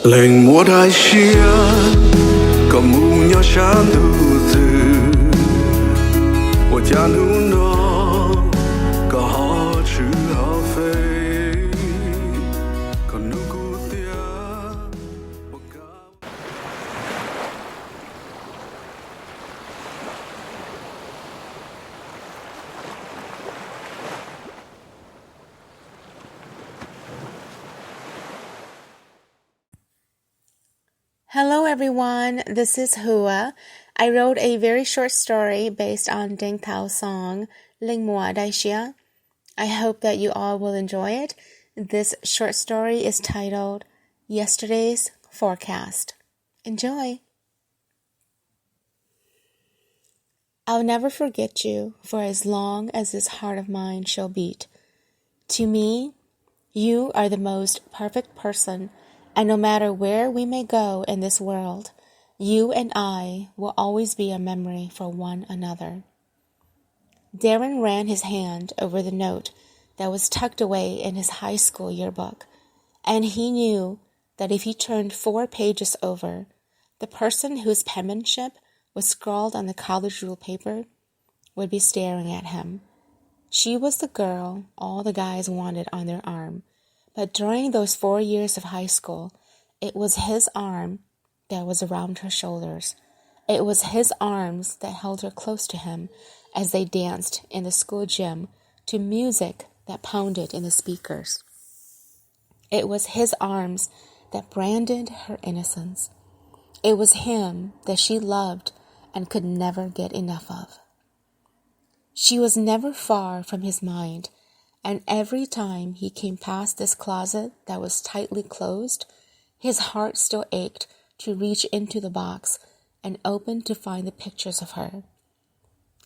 Lệnh mùa đại xia có mù nhỏ sáng đủ từ我家路呢có họ chữ họ phê có nụ cụ tia Hello everyone, this is Hua. I wrote a very short story based on Thao's song Lệnh mùa đại xia. I hope that you all will enjoy it. This short story is titled Yesterday's Forecast. Enjoy! I'll never forget you for as long as this heart of mine shall beat. To me, you are the most perfect person, and no matter where we may go in this world, you and I will always be a memory for one another. Darren ran his hand over the note that was tucked away in his high school yearbook, and he knew that if he turned 4 pages over, the person whose penmanship was scrawled on the college rule paper would be staring at him. She was the girl all the guys wanted on their arm, but during those 4 years of high school, it was his arm that was around her shoulders. It was his arms that held her close to him as they danced in the school gym to music that pounded in the speakers. It was his arms that branded her innocence. It was him that she loved and could never get enough of. She was never far from his mind, and every time he came past this closet that was tightly closed, his heart still ached to reach into the box and open to find the pictures of her.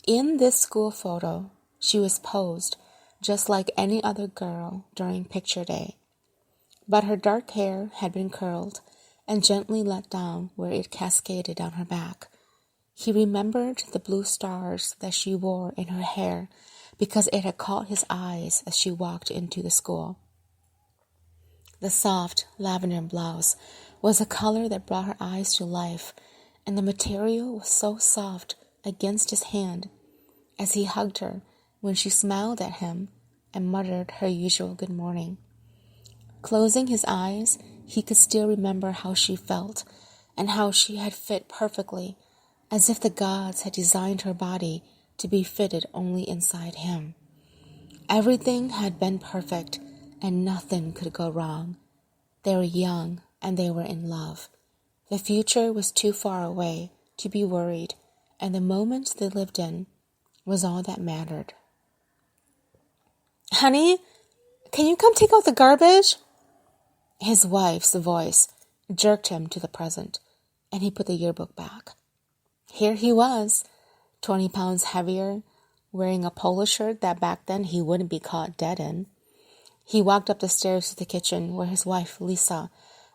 In this school photo, she was posed just like any other girl during picture day, but her dark hair had been curled and gently let down where it cascaded down her back. He remembered the blue stars that she wore in her hair because it had caught his eyes as she walked into the school. The soft lavender blouse was a color that brought her eyes to life, and the material was so soft against his hand as he hugged her when she smiled at him and muttered her usual good morning. Closing his eyes, he could still remember how she felt and how she had fit perfectly, as if the gods had designed her body to be fitted only inside him. Everything had been perfect, and nothing could go wrong. They were young, and they were in love. The future was too far away to be worried, and the moment they lived in was all that mattered. "Honey, can you come take out the garbage?" His wife's voice jerked him to the present, and he put the yearbook back. Here he was, 20 pounds heavier, wearing a polo shirt that back then he wouldn't be caught dead in. He walked up the stairs to the kitchen where his wife, Lisa,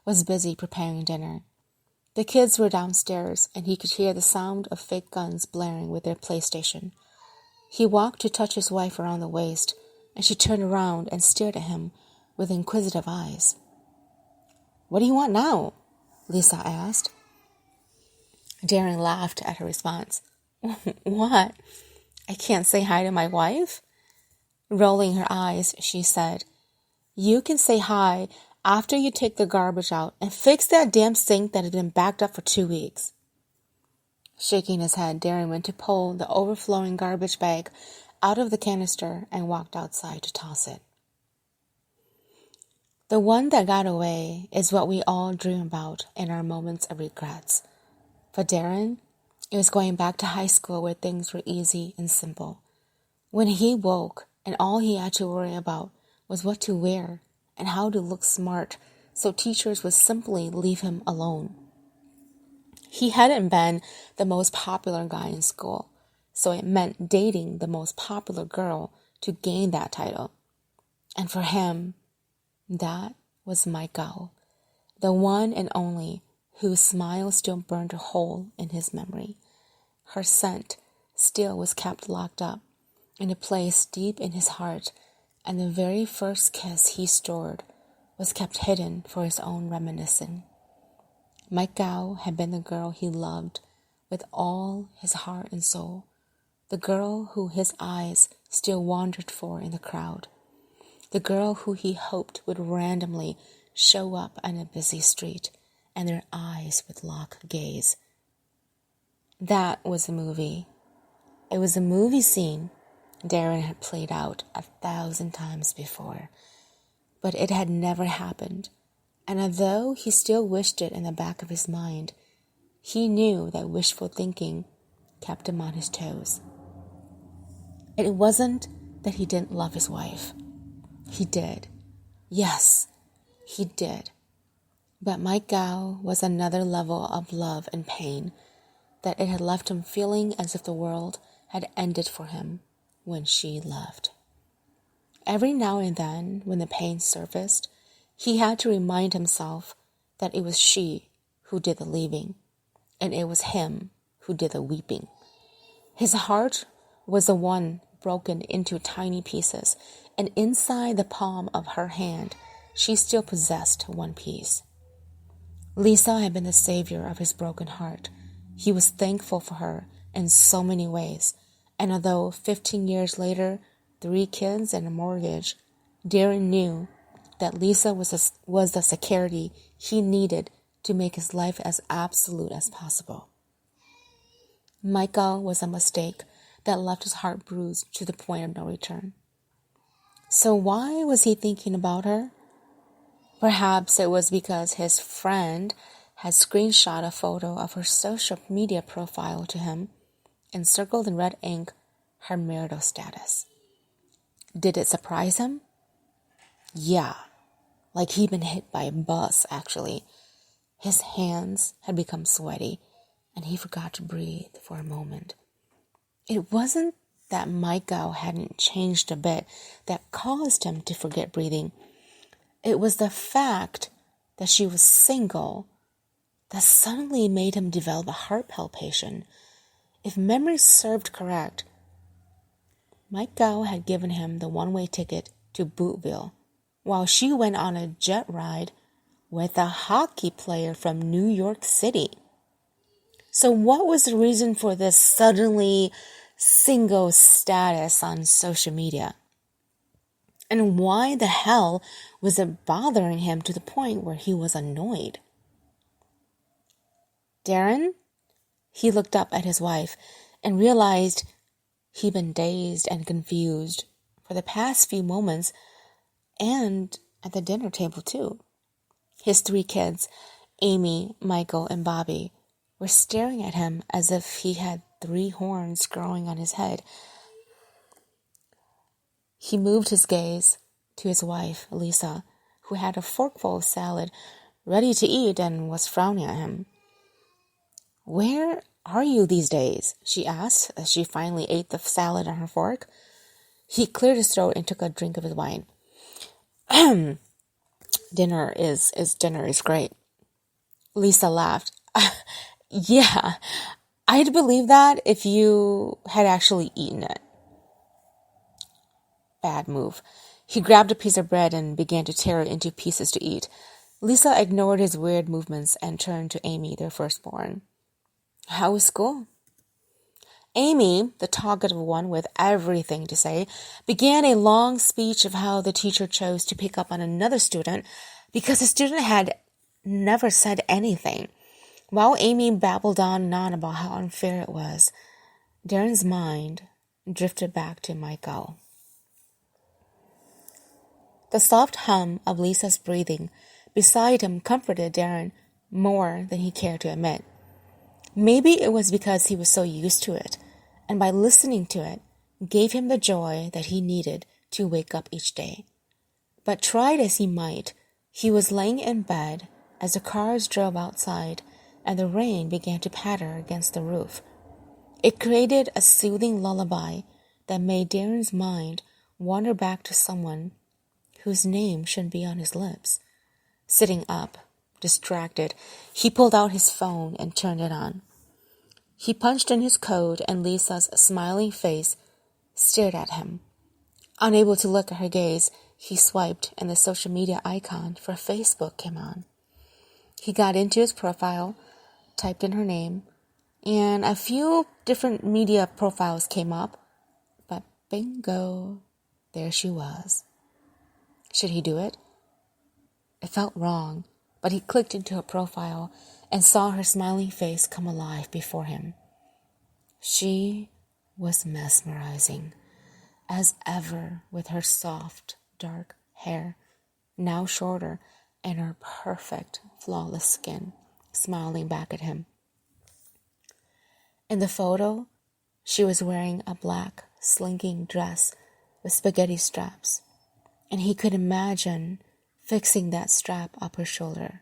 was busy preparing dinner. The kids were downstairs, and he could hear the sound of fake guns blaring with their PlayStation. He walked to touch his wife around the waist, and she turned around and stared at him with inquisitive eyes. "What do you want now?" Lisa asked. Darren laughed at her response. "What? I can't say hi to my wife?" Rolling her eyes, she said, "You can say hi after you take the garbage out and fix that damn sink that has been backed up for 2 weeks." Shaking his head, Darren went to pull the overflowing garbage bag out of the canister and walked outside to toss it. The one that got away is what we all dream about in our moments of regrets. For Darren, it was going back to high school where things were easy and simple. When he woke, and all he had to worry about was what to wear and how to look smart, so teachers would simply leave him alone. He hadn't been the most popular guy in school, so it meant dating the most popular girl to gain that title. And for him, that was Michael, the one and only whose smile still burned a hole in his memory. Her scent still was kept locked up in a place deep in his heart, and the very first kiss he stored was kept hidden for his own reminiscing. Michael had been the girl he loved with all his heart and soul, the girl who his eyes still wandered for in the crowd, the girl who he hoped would randomly show up on a busy street and their eyes would lock gaze. That was a movie. It was a movie scene Darren had played out 1,000 times before, but it had never happened, and although he still wished it in the back of his mind, he knew that wishful thinking kept him on his toes. It wasn't that he didn't love his wife. He did. Yes, he did. But Michael was another level of love and pain, that it had left him feeling as if the world had ended for him when she left. Every now and then, when the pain surfaced, he had to remind himself that it was she who did the leaving, and it was him who did the weeping. His heart was the one broken into tiny pieces, and inside the palm of her hand, she still possessed one piece. Lisa had been the savior of his broken heart. He was thankful for her in so many ways, and although 15 years later, 3 kids and a mortgage, Darren knew that Lisa was the security he needed to make his life as absolute as possible. Michael was a mistake that left his heart bruised to the point of no return. So why was he thinking about her? Perhaps it was because his friend had screenshot a photo of her social media profile to him and circled in red ink her marital status. Did it surprise him? Yeah, like he'd been hit by a bus, actually. His hands had become sweaty, and he forgot to breathe for a moment. It wasn't that Michael hadn't changed a bit that caused him to forget breathing. It was the fact that she was single that suddenly made him develop a heart palpitation. If memory served correct, Michael had given him the one-way ticket to Bootville, while she went on a jet ride with a hockey player from New York City. So what was the reason for this suddenly single status on social media? And why the hell was it bothering him to the point where he was annoyed? Darren? He looked up at his wife and realized he'd been dazed and confused for the past few moments, and at the dinner table too. His 3 kids, Amy, Michael, and Bobby, were staring at him as if he had 3 horns growing on his head. He moved his gaze to his wife, Lisa, who had a forkful of salad ready to eat and was frowning at him. "Where are you these days?" she asked as she finally ate the salad on her fork. He cleared his throat and took a drink of his wine. Dinner is great. Lisa laughed. Yeah, I'd believe that if you had actually eaten it. Bad move. He grabbed a piece of bread and began to tear it into pieces to eat. Lisa ignored his weird movements and turned to Amy, their firstborn. "How was school?" Amy, the talkative one with everything to say, began a long speech of how the teacher chose to pick up on another student because the student had never said anything. While Amy babbled on and on about how unfair it was, Darren's mind drifted back to Michael. The soft hum of Lisa's breathing beside him comforted Darren more than he cared to admit. Maybe it was because he was so used to it, and by listening to it, gave him the joy that he needed to wake up each day. But tried as he might, he was laying in bed as the cars drove outside and the rain began to patter against the roof. It created a soothing lullaby that made Darren's mind wander back to someone whose name shouldn't be on his lips. Sitting up, distracted, he pulled out his phone and turned it on. He punched in his code and Lisa's smiling face stared at him. Unable to look at her gaze, he swiped and the social media icon for Facebook came on. He got into his profile, typed in her name, and a few different media profiles came up, but bingo, there she was. Should he do it? It felt wrong, but he clicked into her profile and saw her smiling face come alive before him. She was mesmerizing as ever with her soft, dark hair, now shorter, and her perfect, flawless skin, smiling back at him. In the photo, she was wearing a black, slinking dress with spaghetti straps, and he could imagine fixing that strap up her shoulder.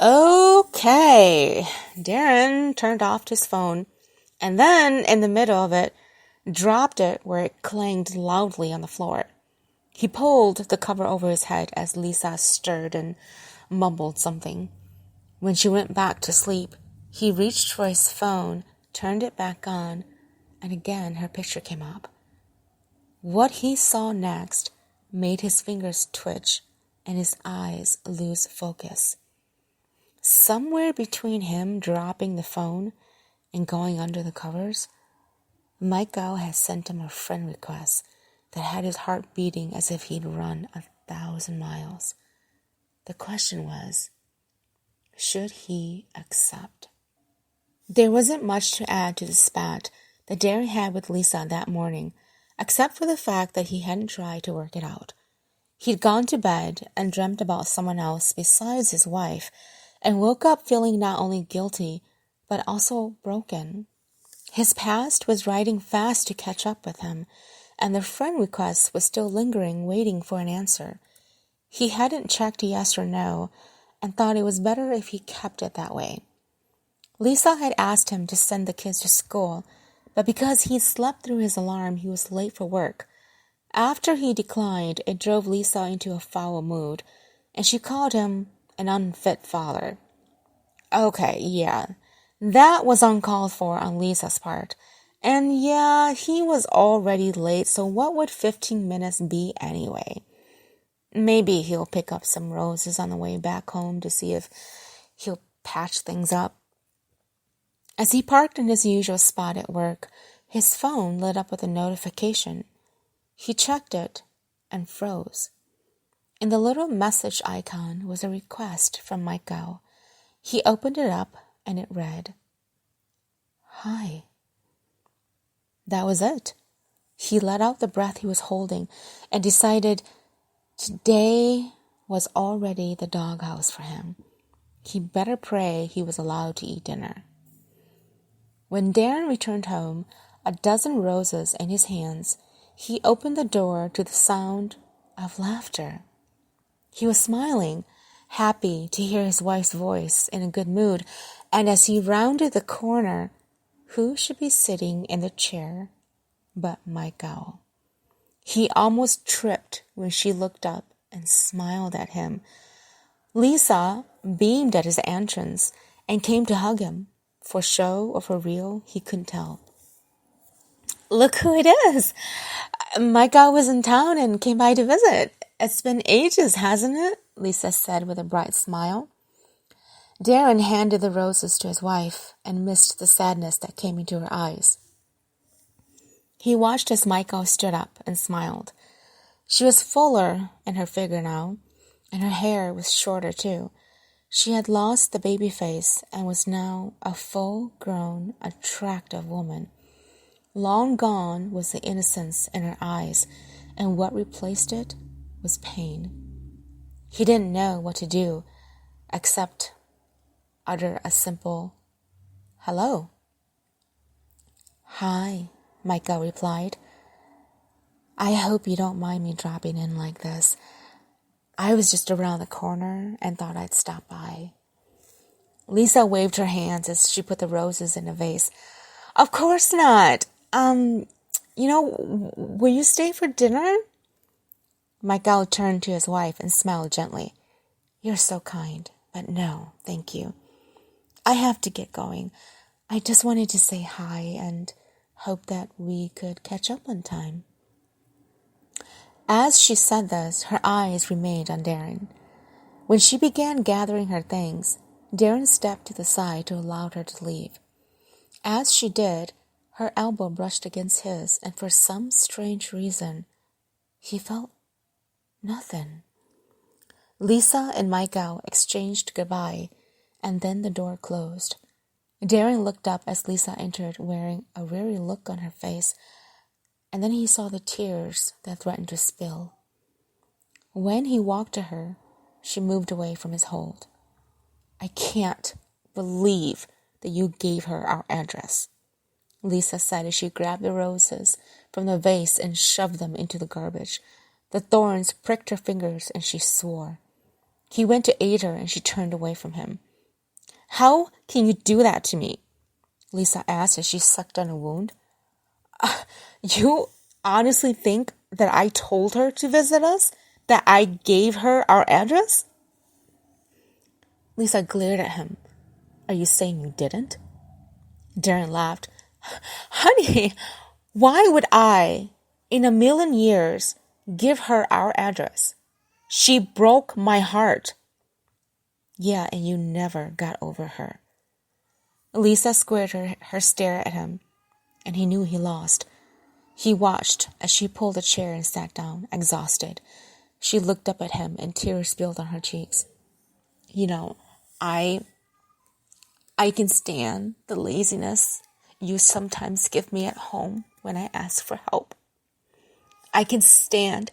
Okay, Darren turned off his phone, and then, in the middle of it, dropped it where it clanged loudly on the floor. He pulled the cover over his head as Lisa stirred and mumbled something. When she went back to sleep, he reached for his phone, turned it back on, and again her picture came up. What he saw next made his fingers twitch and his eyes lose focus. Somewhere between him dropping the phone and going under the covers, Michael had sent him a friend request that had his heart beating as if he'd run 1,000 miles. The question was, should he accept? There wasn't much to add to the spat that Darren had with Lisa that morning, except for the fact that he hadn't tried to work it out. He'd gone to bed and dreamt about someone else besides his wife, and woke up feeling not only guilty, but also broken. His past was riding fast to catch up with him, and the friend request was still lingering, waiting for an answer. He hadn't checked yes or no, and thought it was better if he kept it that way. Lisa had asked him to send the kids to school, but because he slept through his alarm, he was late for work. After he declined, it drove Lisa into a foul mood, and she called him an unfit father. Okay, yeah, that was uncalled for on Lisa's part. And yeah, he was already late, so what would 15 minutes be anyway? Maybe he'll pick up some roses on the way back home to see if he'll patch things up. As he parked in his usual spot at work, his phone lit up with a notification. He checked it and froze. In the little message icon was a request from Michael. He opened it up and it read, "Hi." That was it. He let out the breath he was holding and decided today was already the doghouse for him. He better pray he was allowed to eat dinner. When Darren returned home, a dozen roses in his hands, he opened the door to the sound of laughter. He was smiling, happy to hear his wife's voice, in a good mood, and as he rounded the corner, who should be sitting in the chair but Michael? He almost tripped when she looked up and smiled at him. Lisa beamed at his entrance and came to hug him. For show or for real, he couldn't tell. "Look who it is! Michael was in town and came by to visit. It's been ages, hasn't it?" Lisa said with a bright smile. Darren handed the roses to his wife and missed the sadness that came into her eyes. He watched as Michael stood up and smiled. She was fuller in her figure now, and her hair was shorter too. She had lost the baby face and was now a full-grown, attractive woman. Long gone was the innocence in her eyes, and what replaced it was pain. He didn't know what to do except utter a simple hello. "Hi," Michael replied. "I hope you don't mind me dropping in like this. I was just around the corner and thought I'd stop by." Lisa waved her hands as she put the roses in a vase. "Of course not. Will you stay for dinner?" Michael turned to his wife and smiled gently. "You're so kind, but no, thank you. I have to get going. I just wanted to say hi and hope that we could catch up on time." As she said this, her eyes remained on Darren. When she began gathering her things, Darren stepped to the side to allow her to leave. As she did, her elbow brushed against his, and for some strange reason, he felt nothing. Lisa and Michael exchanged goodbye, and then the door closed. Darren looked up as Lisa entered, wearing a weary look on her face, and then he saw the tears that threatened to spill. When he walked to her, she moved away from his hold. "I can't believe that you gave her our address," Lisa said as she grabbed the roses from the vase and shoved them into the garbage. The thorns pricked her fingers and she swore. He went to aid her and she turned away from him. "How can you do that to me?" Lisa asked as she sucked on a wound. You honestly think that I told her to visit us? That I gave her our address?" Lisa glared at him. "Are you saying you didn't?" Darren laughed. "Honey, why would I, in a million years, give her our address? She broke my heart." "Yeah, and you never got over her." Lisa squared her stare at him, and he knew he lost. He watched as she pulled a chair and sat down, exhausted. She looked up at him and tears spilled on her cheeks. "You know, I can stand the laziness you sometimes give me at home when I ask for help. I can stand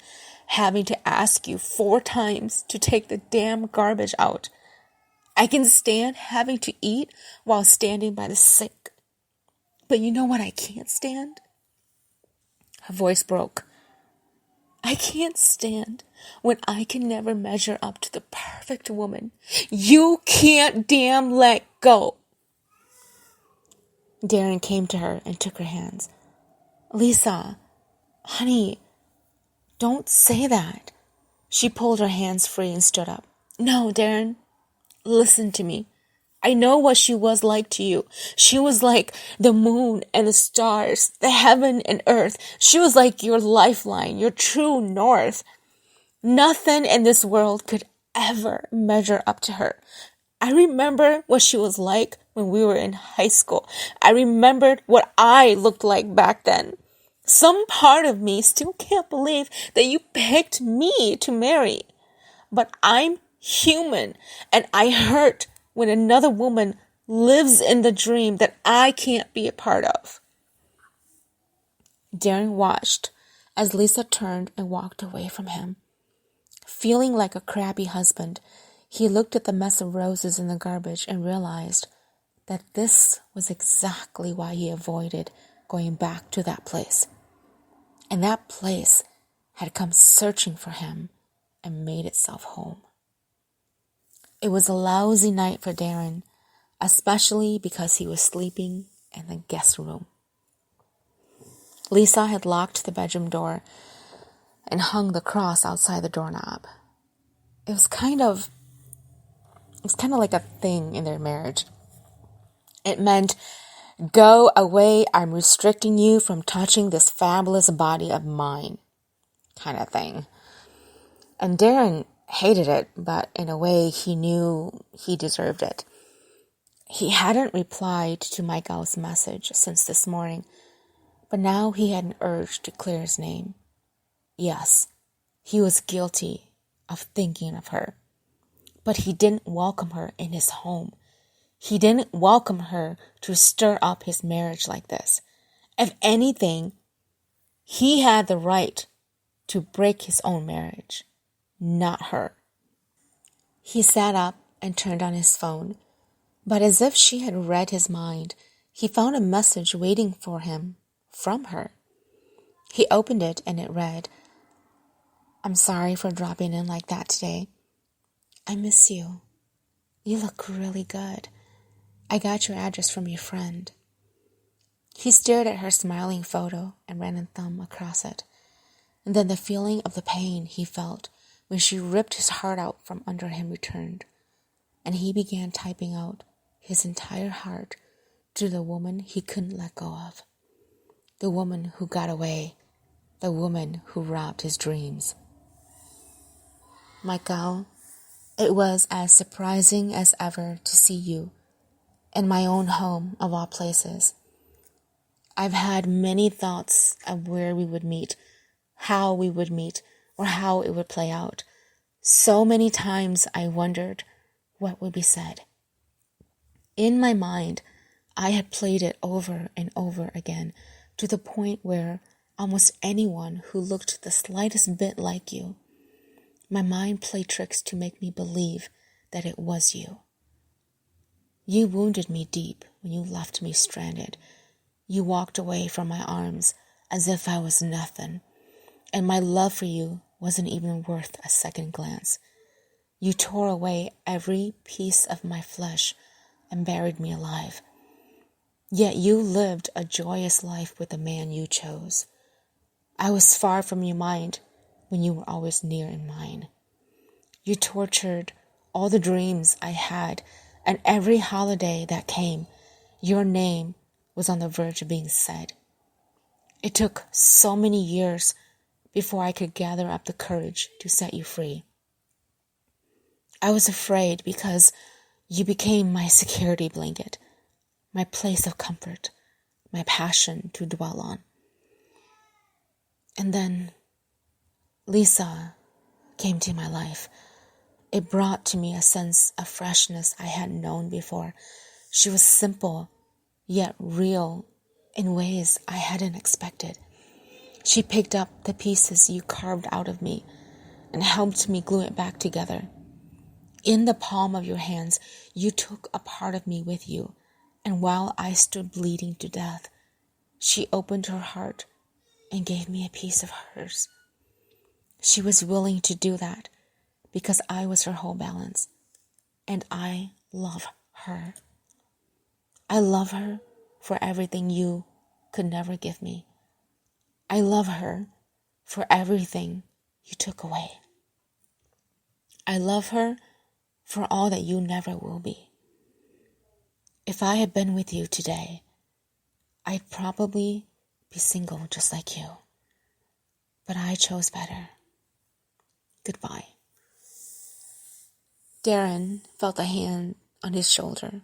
having to ask you 4 times to take the damn garbage out. I can stand having to eat while standing by the sink. But you know what I can't stand?" Her voice broke. "I can't stand when I can never measure up to the perfect woman you can't damn let go." Darren came to her and took her hands. "Lisa, honey, don't say that." She pulled her hands free and stood up. "No, Darren, listen to me. I know what she was like to you. She was like the moon and the stars, the heaven and earth. She was like your lifeline, your true north. Nothing in this world could ever measure up to her. I remember what she was like when we were in high school. I remembered what I looked like back then. Some part of me still can't believe that you picked me to marry. But I'm human, and I hurt when another woman lives in the dream that I can't be a part of." Darren watched as Lisa turned and walked away from him. Feeling like a crabby husband, he looked at the mess of roses in the garbage and realized that this was exactly why he avoided going back to that place. And that place had come searching for him and made itself home. It was a lousy night for Darren, especially because he was sleeping in the guest room. Lisa had locked the bedroom door and hung the cross outside the doorknob. It was kind of like a thing in their marriage. It meant, "Go away, I'm restricting you from touching this fabulous body of mine," kind of thing. And Darren hated it, but in a way he knew he deserved it. He hadn't replied to Michael's message since this morning, but now he had an urge to clear his name. Yes, he was guilty of thinking of her, but he didn't welcome her in his home. He didn't welcome her to stir up his marriage like this. If anything, he had the right to break his own marriage, not her. He sat up and turned on his phone, but as if she had read his mind, he found a message waiting for him from her. He opened it and it read, "I'm sorry for dropping in like that today. I miss you. You look really good. I got your address from your friend." He stared at her smiling photo and ran a thumb across it. And then the feeling of the pain he felt when she ripped his heart out from under him returned, and he began typing out his entire heart to the woman he couldn't let go of, the woman who got away, the woman who robbed his dreams. "Michael, It was as surprising as ever to see you, in my own home of all places. I've had many thoughts of where we would meet, how we would meet, or how it would play out. So many times I wondered what would be said. In my mind, I had played it over and over again to the point where almost anyone who looked the slightest bit like you, my mind played tricks to make me believe that it was you. You wounded me deep when you left me stranded. You walked away from my arms as if I was nothing, and my love for you wasn't even worth a second glance. You tore away every piece of my flesh and buried me alive. Yet you lived a joyous life with the man you chose. I was far from your mind when you were always near in mine. You tortured all the dreams I had, and every holiday that came, your name was on the verge of being said. It took so many years before I could gather up the courage to set you free. I was afraid because you became my security blanket, my place of comfort, my passion to dwell on. And then Lisa came to my life. It brought to me a sense of freshness I hadn't known before. She was simple, yet real in ways I hadn't expected. She picked up the pieces you carved out of me and helped me glue it back together. In the palm of your hands, you took a part of me with you, and while I stood bleeding to death, she opened her heart and gave me a piece of hers. She was willing to do that because I was her whole balance, and I love her. I love her for everything you could never give me. I love her for everything you took away. I love her for all that you never will be. If I had been with you today, I'd probably be single just like you. But I chose better. Goodbye. Darren felt a hand on his shoulder,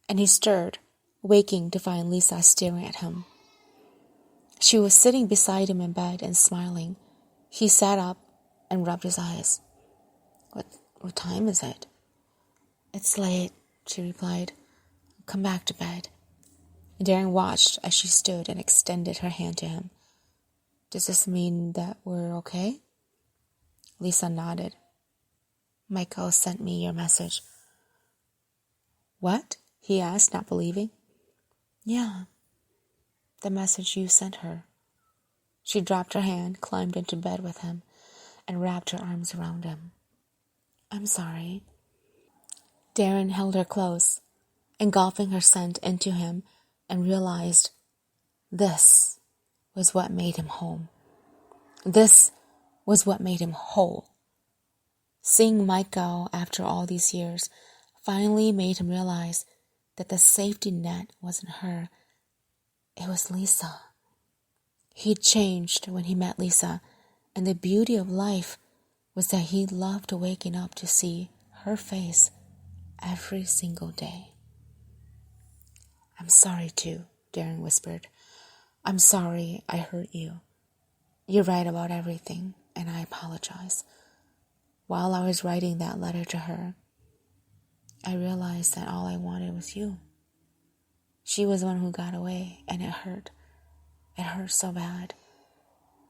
and he stirred, waking to find Lisa staring at him. She was sitting beside him in bed and smiling. He sat up and rubbed his eyes. What time is it? It's late, she replied. Come back to bed. Darren watched as she stood and extended her hand to him. Does this mean that we're okay? Lisa nodded. Michael sent me your message. What? He asked, not believing. Yeah, the message you sent her. She dropped her hand, climbed into bed with him, and wrapped her arms around him. I'm sorry. Darren held her close, engulfing her scent into him, and realized this was what made him home. This was what made him whole. Seeing Mike go after all these years finally made him realize that the safety net wasn't her, it was Lisa. He'd changed when he met Lisa, and the beauty of life was that he loved waking up to see her face every single day. I'm sorry too, Darren whispered. I'm sorry I hurt you. You're right about everything, and I apologize. While I was writing that letter to her, I realized that all I wanted was you. She was the one who got away, and it hurt. It hurt so bad.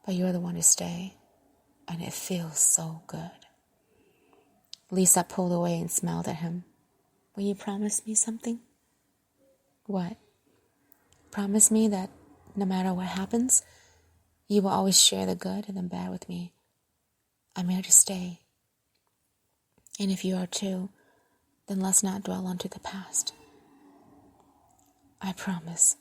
But you're the one to stay, and it feels so good. Lisa pulled away and smiled at him. Will you promise me something? What? Promise me that no matter what happens, you will always share the good and the bad with me. I'm here to stay. And if you are too, then let's not dwell onto the past. I promise.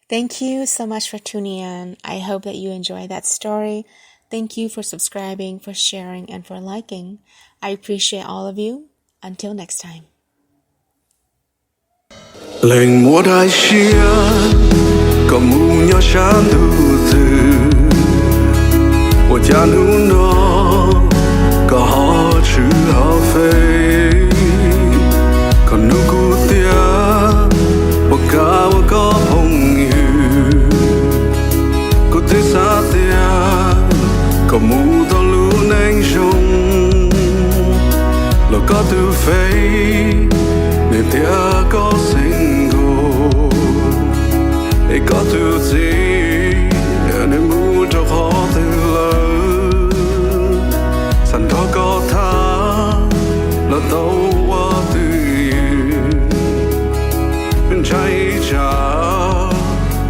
Thank you so much for tuning in. I hope that you enjoyed that story. Thank you for subscribing, for sharing, and for liking. I appreciate all of you. Until next time. 令我的心个木鸟山独自，我家路呢个好吃好肥。ရှာ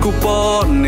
ကိုပေါ်နေ